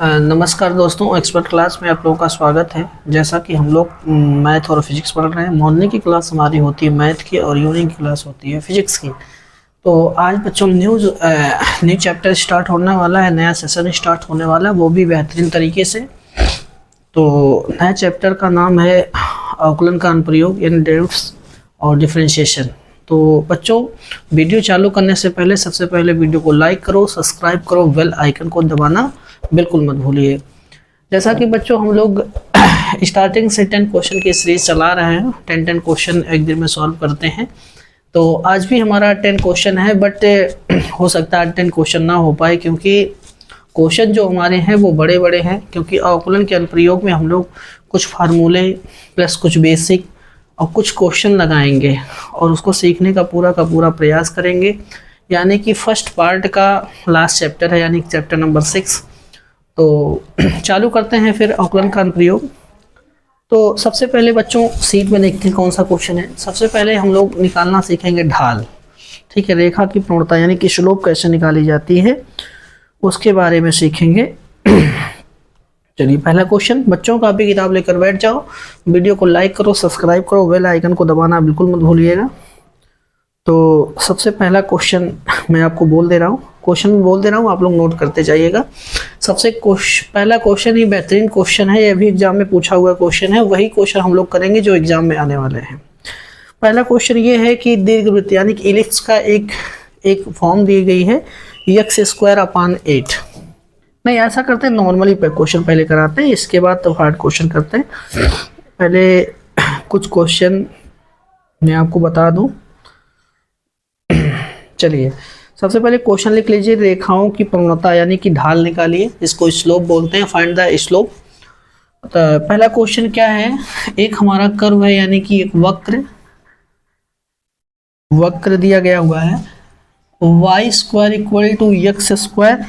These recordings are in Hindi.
नमस्कार दोस्तों, एक्सपर्ट क्लास में आप लोगों का स्वागत है। जैसा कि हम लोग मैथ और फिजिक्स पढ़ रहे हैं। मॉर्निंग की क्लास हमारी होती है मैथ की और इवनिंग की क्लास होती है फिजिक्स की। तो आज बच्चों न्यू चैप्टर स्टार्ट होने वाला है, नया सेशन स्टार्ट होने वाला है, वो भी बेहतरीन तरीके से। तो नया चैप्टर का नाम है अवकलन का अनुप्रयोग इन डेरिवेटिव्स और डिफरेंशिएशन। तो बच्चों, वीडियो चालू करने से पहले सबसे पहले वीडियो को लाइक करो, सब्सक्राइब करो, बेल आइकन को दबाना बिल्कुल मत भूलिए। जैसा कि बच्चों हम लोग स्टार्टिंग से 10 क्वेश्चन की सीरीज चला रहे हैं। 10 क्वेश्चन एक दिन में सॉल्व करते हैं। तो आज भी हमारा 10 क्वेश्चन है, बट हो सकता है 10 क्वेश्चन ना हो पाए, क्योंकि क्वेश्चन जो हमारे हैं वो बड़े बड़े हैं। क्योंकि अवकलन के अनुप्रयोग में हम लोग कुछ फार्मूले प्लस कुछ बेसिक और कुछ क्वेश्चन लगाएंगे और उसको सीखने का पूरा प्रयास करेंगे। यानी कि फर्स्ट पार्ट का लास्ट चैप्टर है, यानी चैप्टर नंबर 6। तो चालू करते हैं फिर अवकलन का अनुप्रयोग। तो सबसे पहले बच्चों सीट में देखते हैं कौन सा क्वेश्चन है। सबसे पहले हम लोग निकालना सीखेंगे ढाल। ठीक है, रेखा की प्रवणता यानी कि स्लोप कैसे निकाली जाती है उसके बारे में सीखेंगे। चलिए पहला क्वेश्चन। बच्चों कॉपी किताब लेकर बैठ जाओ, वीडियो को लाइक करो, सब्सक्राइब करो, बेल आइकन को दबाना बिल्कुल मत भूलिएगा। तो सबसे पहला क्वेश्चन मैं आपको बोल दे रहा हूँ, आप लोग नोट करते जाइएगा। पहला क्वेश्चन ही बेहतरीन क्वेश्चन है, ये भी एग्जाम में पूछा हुआ क्वेश्चन है। वही क्वेश्चन हम लोग करेंगे जो एग्जाम में आने वाले हैं। पहला क्वेश्चन ये है कि दीर्घवृत्त यानी कि इलिप्स का एक फॉर्म दी गई है x²/8। नहीं, ऐसा करते हैं, नॉर्मली क्वेश्चन पहले कराते हैं, इसके बाद तो हार्ड क्वेश्चन करते हैं। पहले कुछ क्वेश्चन मैं आपको बता दूं। चलिए सबसे पहले क्वेश्चन लिख लीजिए, रेखाओं की प्रवणता यानी कि ढाल निकालिए, इसको स्लोप बोलते हैं, फाइंड द स्लोप। तो पहला क्वेश्चन क्या है, एक हमारा कर्व है यानी कि एक वक्र दिया गया हुआ है, y² = x²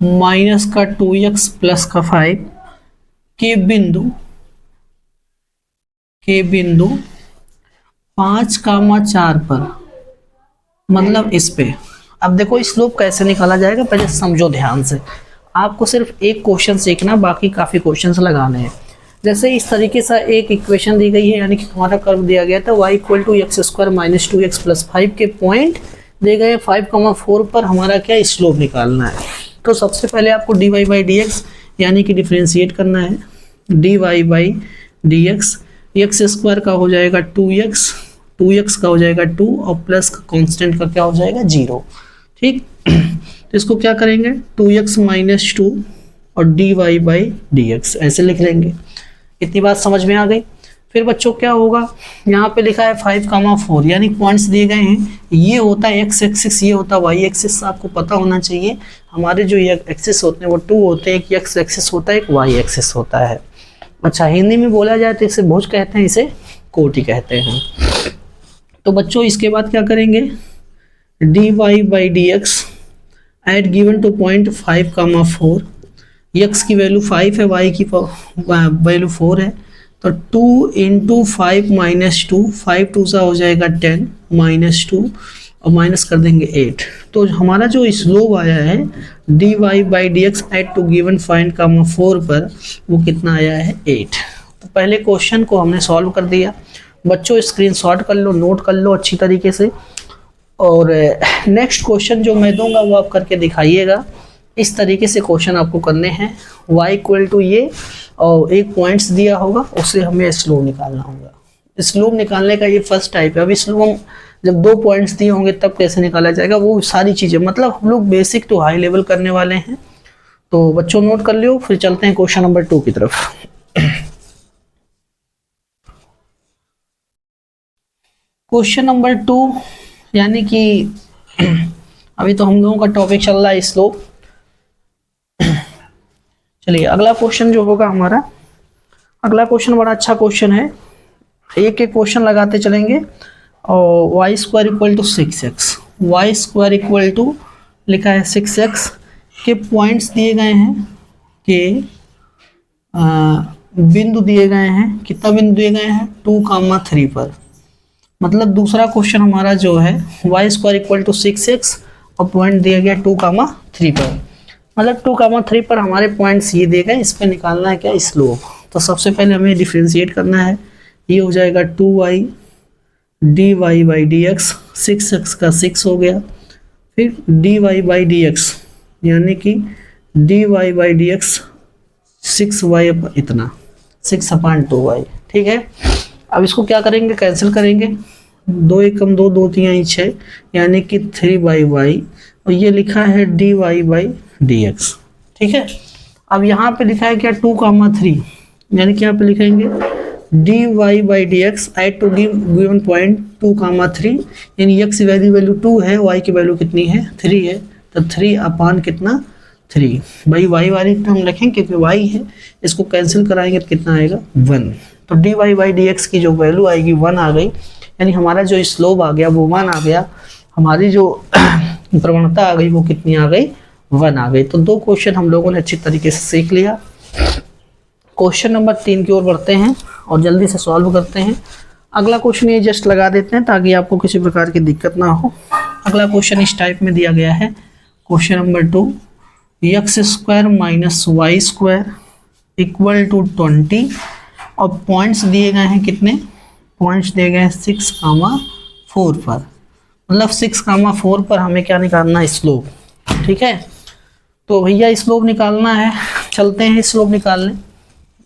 माइनस का 2x प्लस का 5 के बिंदु 5,4 पर, मतलब इस पे। अब देखो स्लोप कैसे निकाला जाएगा, पहले समझो ध्यान से। आपको सिर्फ एक क्वेश्चन सीखना, बाकी काफी क्वेश्चंस लगाने हैं। जैसे इस तरीके से एक इक्वेशन दी गई है, यानी कि हमारा कर्व दिया गया था y = x² - 2x + 5 के पॉइंट दिए गए 5,4 पर हमारा क्या स्लोप निकालना है। तो सबसे पहले आपको dy/dx यानी कि डिफरेंशिएट करना है। dy/dx x² का हो जाएगा 2x का हो जाएगा 2 और प्लस का कांस्टेंट का क्या हो जाएगा 0। ठीक, तो इसको क्या करेंगे 2x - 2 और dy/dx ऐसे लिख लेंगे। इतनी बात समझ में आ गई। फिर बच्चों क्या होगा, यहाँ पे लिखा है 5,4 यानी पॉइंट्स दिए गए हैं। ये होता है x एक्सिस, ये होता है y एक्सिस। आपको पता होना चाहिए हमारे जो ये एक्सिस होते हैं वो 2 होते हैं, एक x एक्सिस होता है, एक y एक्सिस होता है। अच्छा, हिंदी में बोला जाए तो इसे भुज कहते हैं, इसे कोटि कहते हैं। तो बच्चों इसके बाद क्या करेंगे, dy/dx at given to point 5,4, x की वैल्यू 5 है, y की वैल्यू 4 है। तो 2 × 5 - 2, 5 2 सा हो जाएगा 10 -2 और माइनस कर देंगे 8। तो हमारा जो स्लोप आया है dy/dx एट टू गिवन 5,4 पर, वो कितना आया है 8। तो पहले क्वेश्चन को हमने सॉल्व कर दिया। बच्चों स्क्रीनशॉट कर लो, नोट कर लो अच्छी तरीके से। और नेक्स्ट क्वेश्चन जो मैं दूंगा वो आप करके दिखाइएगा। इस तरीके से क्वेश्चन आपको करने हैं। y = ये और एक पॉइंट्स दिया होगा, उससे हमें स्लोप निकालना होगा। स्लोप निकालने का ये फर्स्ट टाइप है। अभी स्लोप जब 2 पॉइंट्स दिए होंगे तब कैसे निकाला जाएगा, वो सारी चीज़ें, मतलब हम लोग बेसिक टू हाई लेवल करने वाले हैं। तो बच्चों नोट कर लियो, फिर चलते हैं क्वेश्चन नंबर 2 की तरफ। क्वेश्चन नंबर 2 यानी कि अभी तो हम लोगों का टॉपिक चल रहा है स्लोप। चलिए अगला क्वेश्चन जो होगा हमारा, अगला क्वेश्चन बड़ा अच्छा क्वेश्चन है। एक एक क्वेश्चन लगाते चलेंगे। और y² = 6x, y² लिखा है 6x के पॉइंट्स दिए गए हैं, के बिंदु दिए गए हैं। कितना बिंदु दिए गए हैं 2,3 पर। मतलब दूसरा क्वेश्चन हमारा जो है y² = 6x और पॉइंट दिया गया 2,3 पर। मतलब 2,3 पर हमारे पॉइंट्स ये देगा, इस पर निकालना है क्या, स्लोप। तो सबसे पहले हमें डिफ्रेंशिएट करना है, ये हो जाएगा 2y dy by d x, 6x का 6 हो गया, फिर dy बाई डी एक्स यानी कि dy by d x 6y इतना 6/2y, ठीक है। अब इसको क्या करेंगे, कैंसिल करेंगे, 2 एकम 2, 2 3 6 यानी कि 3/y, और ये लिखा है dy बाई डी एक्स, ठीक है। अब यहाँ पे लिखा है क्या 2,3 यानी कि यहाँ पे लिखेंगे dy by d x at to given point 2,3 यानी x वैल्यू 2 है, y की वैल्यू कितनी है 3 है, तो 3 कितना 3 भाई y वाली हम रखेंगे क्योंकि y है, इसको कैंसिल कराएंगे तो कितना आएगा 1। तो dy बाई डी एक्स की जो वैल्यू आएगी 1 आ गई, यानी हमारा जो स्लोप आ गया वो 1 आ गया, हमारी जो प्रवणता आ गई वो कितनी आ गई 1 आ गई। तो 2 क्वेश्चन हम लोगों ने अच्छी तरीके से सीख लिया। क्वेश्चन नंबर 3 की ओर बढ़ते हैं और जल्दी से सॉल्व करते हैं। अगला क्वेश्चन ये जस्ट लगा देते हैं ताकि आपको किसी प्रकार की दिक्कत ना हो। अगला क्वेश्चन इस टाइप में दिया गया है, क्वेश्चन नंबर 2, x² माइनस वाई स्क्वायर इक्वल टू 20, और पॉइंट्स दिए गए हैं कितने, पॉइंट्स दिए गए हैं 6,4 पर, मतलब 6,4 पर हमें क्या निकालना है, स्लोप, ठीक है। तो भैया स्लोप निकालना है, चलते हैं स्लोप निकालने।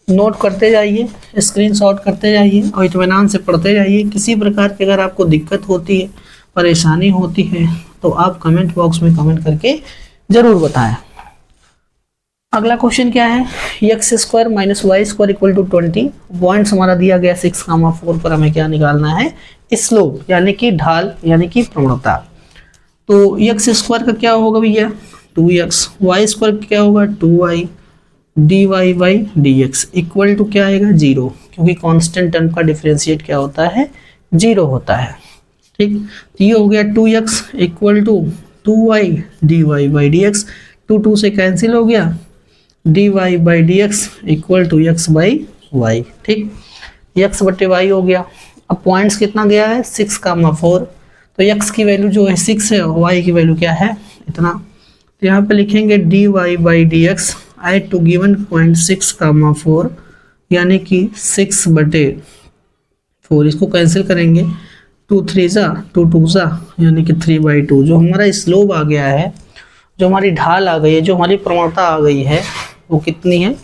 नोट करते जाइए, स्क्रीनशॉट करते जाइए और इत्मीनान से पढ़ते जाइए। किसी प्रकार की अगर आपको दिक्कत होती है, परेशानी होती है, तो आप कमेंट बॉक्स में कमेंट करके ज़रूर बताएं। अगला क्वेश्चन क्या है, x² माइनस y square equal to 20, points हमारा दिया गया 6,4 पर, हमें क्या निकालना है, स्लोप यानी कि ढाल यानी कि प्रवणता। तो x² का क्या होगा भैया 2x, वाई स्क्वायर क्या होगा 2y, dy by d x equal to क्या आएगा 0, क्योंकि कांस्टेंट टर्म का डिफरेंशिएट क्या होता है 0 होता है, ठीक। तो ये हो गया 2x equal to 2y dy by d x, 2 से कैंसिल हो गया, dy by d x equal to x by y, ठीक, x बटे y हो गया। अब पॉइंट्स कितना दिया है 6,4, तो x की वैल्यू जो है 6 है और y की वैल्यू क्या है इतना, तो यहाँ पे लिखेंगे dy by d x at to given point 6,4 यानी कि 6/4, इसको कैंसिल करेंगे, 2 3 जा 2 2 जा यानी कि 3/2। जो हमारा स्लोप आ गया है, जो हमारी ढाल आ गई है, जो हमारी प्रवणता आ गई है, वो कितनी है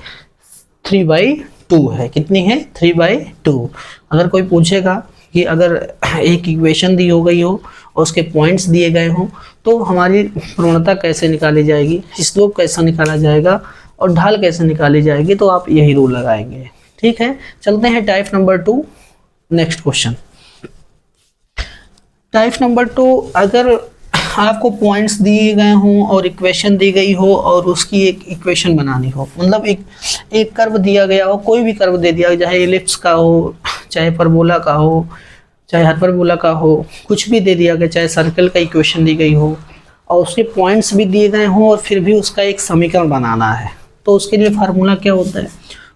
3/2 है, कितनी है 3/2। अगर कोई पूछेगा कि अगर एक इक्वेशन दी हो गई हो और उसके पॉइंट्स दिए गए हों तो हमारी प्रवणता कैसे निकाली जाएगी, स्लोप कैसा निकाला जाएगा और ढाल कैसे निकाली जाएगी, तो आप यही रूल लगाएंगे, ठीक है। चलते हैं type number 2, next question. Type number 2, अगर आपको पॉइंट्स दिए गए हों और इक्वेशन दी गई हो और उसकी एक इक्वेशन बनानी हो, मतलब एक कर्व दिया गया हो, कोई भी कर्व दे दिया, चाहे एलिप्स का हो, चाहे परबोला का हो, चाहे हाइपरबोला का हो, कुछ भी दे दिया गया, चाहे सर्कल का इक्वेशन दी गई हो और उसके पॉइंट्स भी दिए गए हों और फिर भी उसका एक समीकरण बनाना है, तो उसके लिए फार्मूला क्या होता है,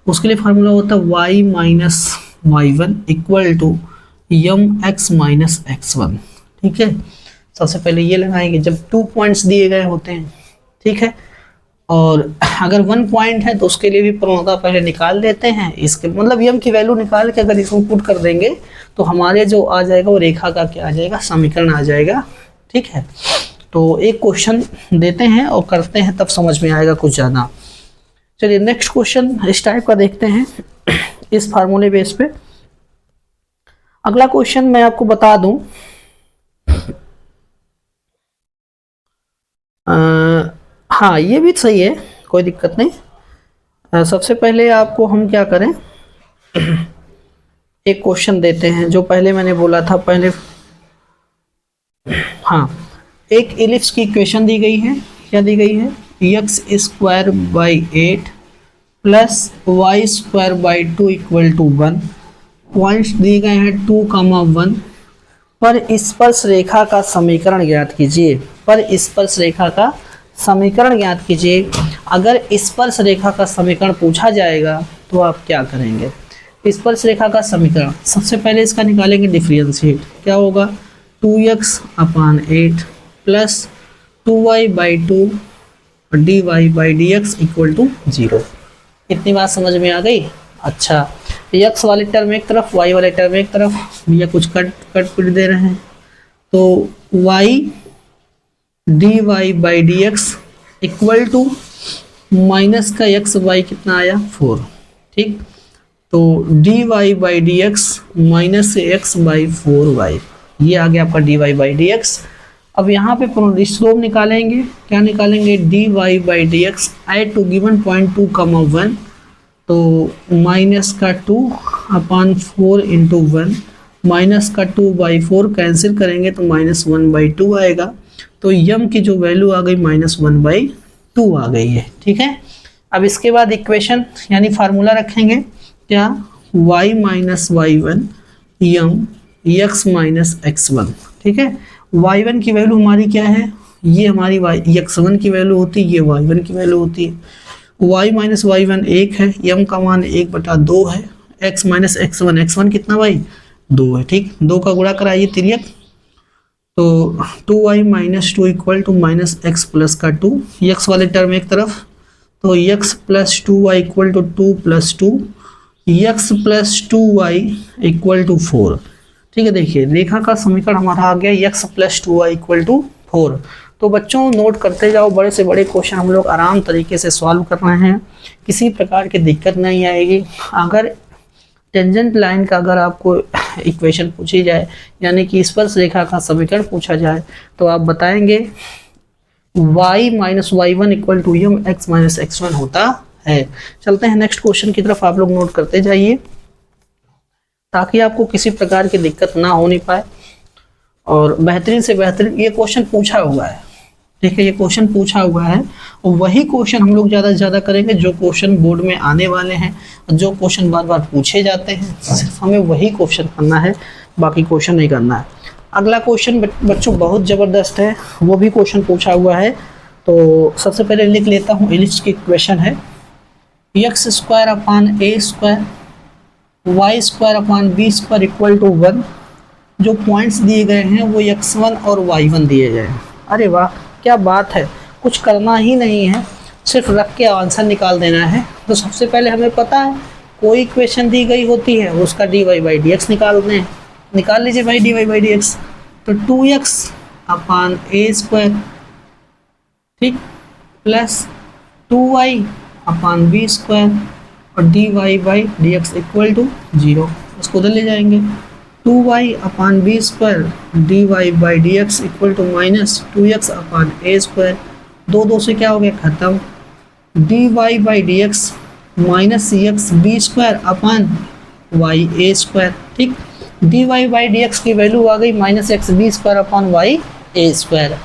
उसके लिए फार्मूला होता है y minus y1 equal to mx minus x1, ठीक है। सबसे पहले ये लगाएंगे जब 2 पॉइंट्स दिए गए होते हैं, ठीक है, और अगर 1 पॉइंट है तो उसके लिए भी प्रवणता पहले निकाल देते हैं, इसके मतलब यम की वैल्यू निकाल के अगर इसको पुट कर देंगे तो हमारे जो आ जाएगा वो रेखा का क्या आ जाएगा, समीकरण आ जाएगा, ठीक है। तो एक क्वेश्चन देते हैं और करते हैं, तब समझ में आएगा कुछ ज़्यादा। चलिए नेक्स्ट क्वेश्चन इस टाइप का देखते हैं इस फार्मूले बेस पे। अगला क्वेश्चन मैं आपको बता दूं, हाँ ये भी सही है, कोई दिक्कत नहीं। सबसे पहले आपको हम क्या करें, एक क्वेश्चन देते हैं जो पहले मैंने बोला था पहले, हाँ, एक एलिप्स की इक्वेशन दी गई है, क्या दी गई है, x² by 8 plus y² by 2 equal to 1, points दिए गए हैं 2,1 पर स्पर्श रेखा का समीकरण ज्ञात कीजिए, पर स्पर्श रेखा का समीकरण ज्ञात कीजिए। अगर स्पर्श रेखा का समीकरण पूछा जाएगा तो आप क्या करेंगे, स्पर्श रेखा का समीकरण सबसे पहले इसका निकालेंगे डिफरेंशिएट, क्या होगा 2x/8 प्लस 2y बाई 2 और d y by d x equal to 0। इतनी बात समझ में आ गई। अच्छा, एक्स वाले टर्म एक तरफ, वाई वाले टर्म एक तरफ, भैया कुछ कट कट पिट दे रहे हैं। तो y d y by d x equal to minus का एक्स वाई कितना आया 4। ठीक, तो d y by d x minus x by 4y, ये आ गया आपका d y by d x. अब यहाँ पे स्लोप निकालेंगे, क्या निकालेंगे, d y by d x at to given point 2, 1, तो माइनस का 2 अपॉन 4 इंटू 1, माइनस का 2/4 कैंसिल करेंगे तो -1/2 आएगा। तो यम की जो वैल्यू आ गई -1/2 आ गई है। ठीक है, अब इसके बाद इक्वेशन यानी फार्मूला रखेंगे क्या, y माइनस y1 यम x माइनस x1। ठीक है, y1 की वैल्यू हमारी क्या है, ये हमारी x1 की वैल्यू होती है, ये y1 की वैल्यू होती है। y माइनस y1 1 है, यम का मान 1/2 है, x माइनस x1, x1 कितना भाई 2 है। ठीक, 2 का गुणा कराइए तिर्यक, तो 2y minus 2 equal to minus x plus का 2, x वाले टर्म एक तरफ, तो x plus 2y equal to 2 plus 2, x plus 2y equal to 4। ठीक है, देखिए रेखा का समीकरण हमारा आ गया x plus 2y equal to 4। तो बच्चों नोट करते जाओ, बड़े से बड़े क्वेश्चन हम लोग आराम तरीके से सॉल्व कर रहे हैं, किसी प्रकार की दिक्कत नहीं आएगी। अगर टेंजेंट लाइन का अगर आपको इक्वेशन पूछी जाए यानी कि स्पर्श रेखा का समीकरण पूछा जाए तो आप बताएंगे y minus y1 equal to m x minus x1 होता है। चलते हैं नेक्स्ट क्वेश्चन की तरफ, आप लोग नोट करते जाइए ताकि आपको किसी प्रकार की दिक्कत ना होने पाए। और बेहतरीन से बेहतरीन ये क्वेश्चन पूछा हुआ है, ठीक है, ये क्वेश्चन पूछा हुआ है और वही क्वेश्चन हम लोग ज़्यादा से ज़्यादा करेंगे जो क्वेश्चन बोर्ड में आने वाले हैं, जो क्वेश्चन बार बार पूछे जाते हैं, सिर्फ हमें वही क्वेश्चन करना है, बाकी क्वेश्चन नहीं करना है। अगला क्वेश्चन बच्चों बहुत ज़बरदस्त है, वो भी क्वेश्चन पूछा हुआ है। तो सबसे पहले लिख लेता हूँ, एलिप्स की इक्वेशन है x square upon a square y square upon b square equal to 1। जो पॉइंट्स दिए गए हैं वो x1 और y1 दिए गए हैं। अरे वाह क्या बात है, कुछ करना ही नहीं है, सिर्फ रख के आंसर निकाल देना है। तो सबसे पहले हमें पता है कोई इक्वेशन दी गई होती है उसका d y by d x निकाल लीजिए भाई, d y by d x. तो 2x अपान ए स्क्वायर, ठीक, plus 2y upon b square और d y by d x equal to 0। उसको उधर ले जाएंगे, 2y upon b square d y by d x equal to minus 2x upon a square. दो से क्या हो गया खत्म, d y by d x minus x b square upon y a square. ठीक, d y by d x की वैल्यू आ गई minus x b square upon y a square.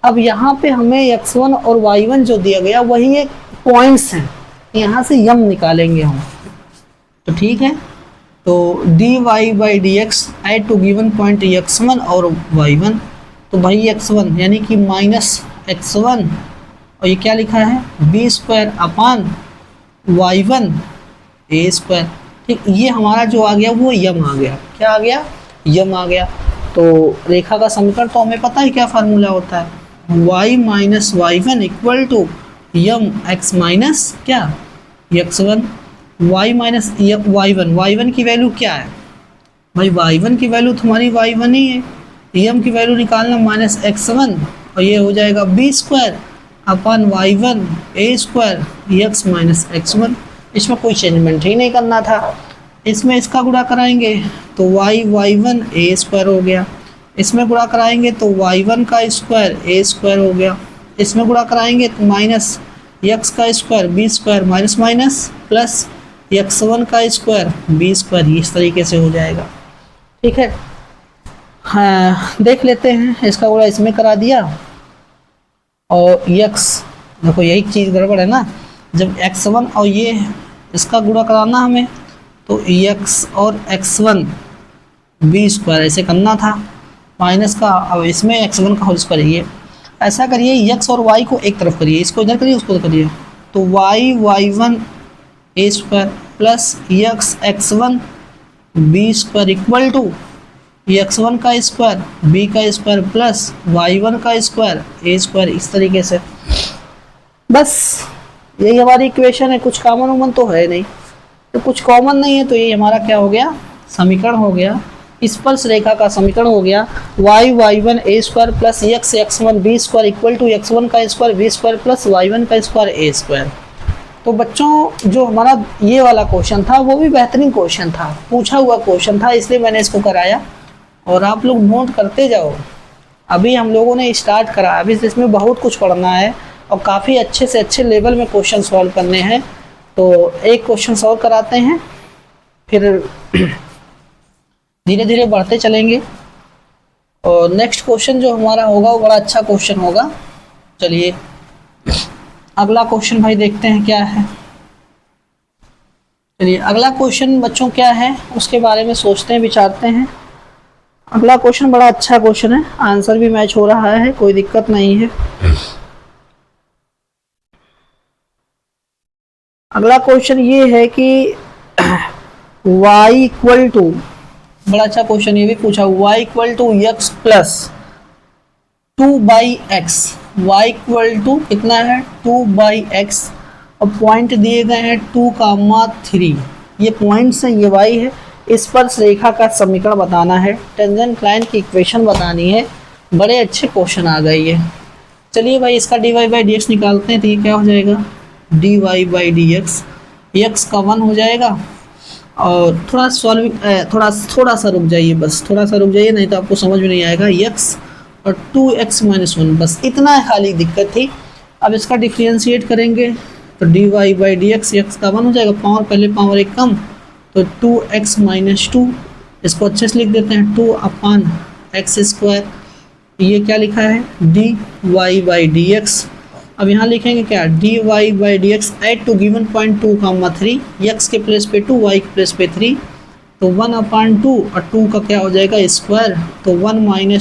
अब यहाँ पे हमें x1 और y1 जो दिया गया वही एक पॉइंट्स हैं, यहाँ से यम निकालेंगे हम। तो ठीक है, तो d y by d x at to given point x1 और y1। तो भाई x1 यानी कि माइनस x1 और ये क्या लिखा है B square upon y1 a square. ठीक, ये हमारा जो आ गया वो यम आ गया, क्या आ गया, यम आ गया। तो रेखा का समीकरण तो हमें पता है क्या फार्मूला होता है, y minus y1 equal to m x minus क्या x1, y माइनस y1 की वैल्यू क्या है भाई, y1 की वैल्यू तुम्हारी y1 ही है, यम की वैल्यू निकालना माइनस x1 और ये हो जाएगा B square upon y1 a square x minus x1। इसमें कोई चेंजमेंट ही नहीं करना था, इसमें इसका गुणा कराएंगे तो y1 ए स्क्वायर हो गया, इसमें गुणा कराएंगे तो y1 का स्क्वायर ए स्क्वायर हो गया, इसमें गुणा कराएंगे तो माइनस x का square b square minus minus plus x1 का स्क्वायर बी स्क्वायर, इस तरीके से हो जाएगा। ठीक है, हाँ देख लेते हैं, इसका गुणा इसमें करा दिया और x, देखो यही चीज़ गड़बड़ है ना, जब x1 और ये इसका गुणा कराना हमें तो x और x1 बी स्क्वायर ऐसे करना था माइनस का, अब इसमें x1 का होल स्क्वायर, ये ऐसा करिए x और y को एक तरफ करिए, इसको इधर करिए उसको इधर करिए, तो y1 a square plus x1 b square equal to x1 का स्क्वायर बी का स्क्वायर प्लस y1 का स्क्वायर ए स्क्वायर, इस तरीके से। बस यही हमारी इक्वेशन है, कुछ कॉमन वमन तो है नहीं, तो कुछ कॉमन नहीं है, तो ये हमारा क्या हो गया, समीकरण हो गया, स्पर्श रेखा का समीकरण हो गया, y y one a square plus x x one b square equal to x one का square b square plus y one का स्क्वायर ए स्क्वायर। तो बच्चों जो हमारा ये वाला क्वेश्चन था वो भी बेहतरीन क्वेश्चन था, पूछा हुआ क्वेश्चन था, इसलिए मैंने इसको कराया, और आप लोग नोट करते जाओ। अभी हम लोगों ने स्टार्ट करा, अभी इसमें बहुत कुछ पढ़ना है और काफ़ी अच्छे से अच्छे लेवल में क्वेश्चन सॉल्व करने हैं। तो एक क्वेश्चन सॉल्व कराते हैं, फिर धीरे धीरे बढ़ते चलेंगे, और नेक्स्ट क्वेश्चन जो हमारा होगा वो बड़ा अच्छा क्वेश्चन होगा। चलिए अगला क्वेश्चन भाई देखते हैं क्या है। चलिए अगला क्वेश्चन बच्चों क्या है उसके बारे में सोचते हैं, विचारते हैं। अगला क्वेश्चन बड़ा अच्छा क्वेश्चन है, आंसर भी मैच हो रहा है, कोई दिक्कत नहीं है। अगला क्वेश्चन ये है कि y इक्वल टू, बड़ा अच्छा क्वेश्चन ये भी पूछा, y equal to x plus 2/x, y equal to कितना है 2/x, और पॉइंट दिए गए हैं 2,3, ये पॉइंट्स हैं, ये y है, स्पर्श रेखा का समीकरण बताना है, टेंजेंट लाइन की इक्वेशन बतानी है। बड़े अच्छे क्वेश्चन आ गए ये। चलिए भाई इसका dy/dx निकालते हैं, तो ये क्या हो जाएगा dy/dx, x का 1 हो जाएगा, और थोड़ा सॉल्विंग थोड़ा सा रुक जाइए, बस थोड़ा सा रुक जाइए, नहीं तो आपको समझ में नहीं आएगा। x और 2x - 1, बस इतना खाली दिक्कत थी। अब इसका डिफ्रेंशिएट करेंगे तो dy/dx x का 1 हो जाएगा, पावर पहले पावर एक कम, तो 2x - 2, इसको अच्छे से लिख देते हैं 2/x²। ये क्या लिखा है dy/dx। अब यहाँ लिखेंगे क्या dy/dx at to given point 2,3, x के प्लेस पे 2, y के प्लेस पे 3, तो 1/2, और 2 का क्या हो जाएगा स्क्वायर, तो 1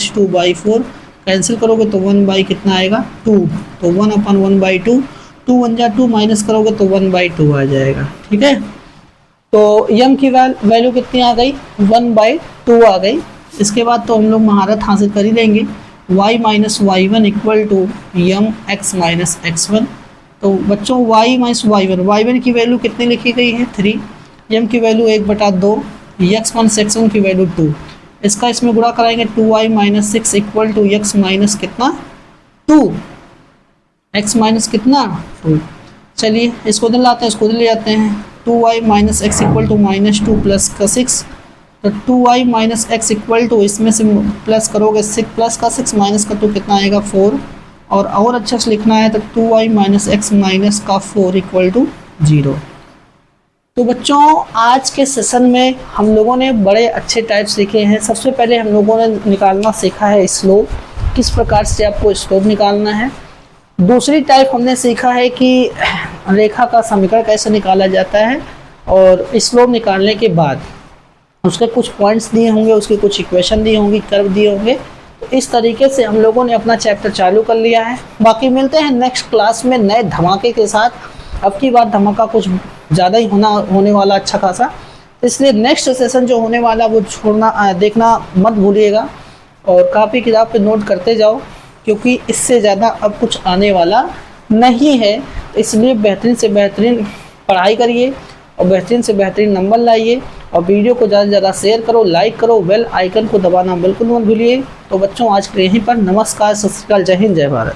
- 2/4, कैंसिल करोगे तो 1 कितना आएगा 2, तो 1/1/2, 2 1 जा 2, माइनस करोगे तो 1/2 आ जाएगा। ठीक है, तो यम की वैल्यू कितनी आ गई 1/2 आ गई। इसके बाद तो हम लोग महारत हासिल कर ही लेंगे, y - y1 equal to m x - x1। तो बच्चों y - y1 की वैल्यू कितनी लिखी गई है 3, यम की वैल्यू 1/2, x1 से x1 की वैल्यू 2, इसका इसमें गुणा कराएंगे 2y - 6 equal to x minus कितना 2, x माइनस कितना 2। चलिए इसको इधर लाते हैं, इसको इधर ले जाते हैं, 2y - x equal to -2 plus का 6, तो 2y - x इक्वल टू, इसमें से प्लस करोगे 6 प्लस का 6 माइनस का 2 कितना आएगा 4, और अच्छा से लिखना है तो 2y - x माइनस का 4 इक्वल टू 0। तो बच्चों आज के सेशन में हम लोगों ने बड़े अच्छे टाइप सीखे हैं। सबसे पहले हम लोगों ने निकालना सीखा है स्लोप, किस प्रकार से आपको स्लोप निकालना है। दूसरी टाइप हमने सीखा है कि रेखा का समीकरण कैसे निकाला जाता है, और स्लोप निकालने के बाद उसके कुछ पॉइंट्स दिए होंगे, उसकी कुछ इक्वेशन दी होंगी, कर्व दिए होंगे। तो इस तरीके से हम लोगों ने अपना चैप्टर चालू कर लिया है। बाकी मिलते हैं नेक्स्ट क्लास में नए धमाके के साथ। अब की बार धमाका कुछ ज़्यादा ही होने वाला अच्छा खासा, इसलिए नेक्स्ट सेशन जो होने वाला वो देखना मत भूलिएगा, और कापी किताब पे नोट करते जाओ, क्योंकि इससे ज़्यादा अब कुछ आने वाला नहीं है। इसलिए बेहतरीन से बेहतरीन पढ़ाई करिए और बेहतरीन से बेहतरीन नंबर लाइए, और वीडियो को ज़्यादा से ज़्यादा शेयर करो, लाइक करो, बेल आइकन को दबाना बिल्कुल मत भूलिए। तो बच्चों आज के यहीं पर नमस्कार, सत श्री अकाल, जय हिंद, जय भारत।